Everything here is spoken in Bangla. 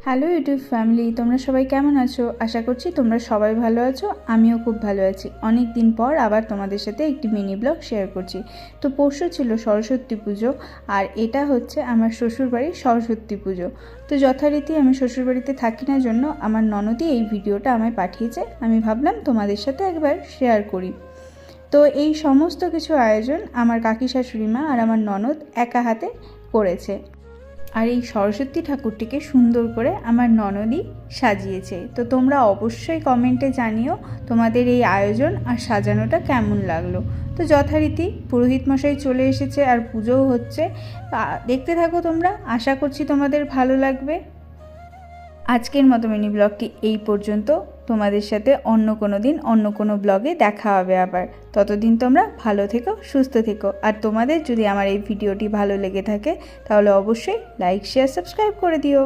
হ্যালো ইউটিউব ফ্যামিলি, তোমরা সবাই কেমন আছো? আশা করছি তোমরা সবাই ভালো আছো। আমিও খুব ভালো আছি। অনেক দিন পর আবার তোমাদের সাথে একটি মিনি ব্লগ শেয়ার করছি। তো পরশু ছিল সরস্বতী পুজো, আর এটা হচ্ছে আমার শ্বশুরবাড়ির সরস্বতী পুজো। তো যথারীতি আমি শ্বশুরবাড়িতে থাকি না জন্য আমার ননদই এই ভিডিওটা আমায় পাঠিয়েছে। আমি ভাবলাম তোমাদের সাথে একবার শেয়ার করি। তো এই সমস্ত কিছু আয়োজন আমার কাকি শাশুড়ি মা আর আমার ননদ একা হাতে করেছে। আর এই সরস্বতী ঠাকুরটিকে সুন্দর করে আমার ননদই সাজিয়েছে। তো তোমরা অবশ্যই কমেন্টে জানিও তোমাদের এই আয়োজন আর সাজানোটা কেমন লাগলো। তো যথারীতি পুরোহিত মশাই চলে এসেছে আর পুজোও হচ্ছে। দেখতে থাকো তোমরা, আশা করছি তোমাদের ভালো লাগবে। আজকের মতো মিনি ব্লগটি এই পর্যন্ত। তোমাদের সাথে অন্য কোনো দিন অন্য কোনো ব্লগে দেখা হবে আবার। ততদিন তোমরা ভালো থেকো, সুস্থ থেকো। আর তোমাদের যদি আমার এই ভিডিওটি ভালো লেগে থাকে তাহলে অবশ্যই লাইক, শেয়ার, সাবস্ক্রাইব করে দিও।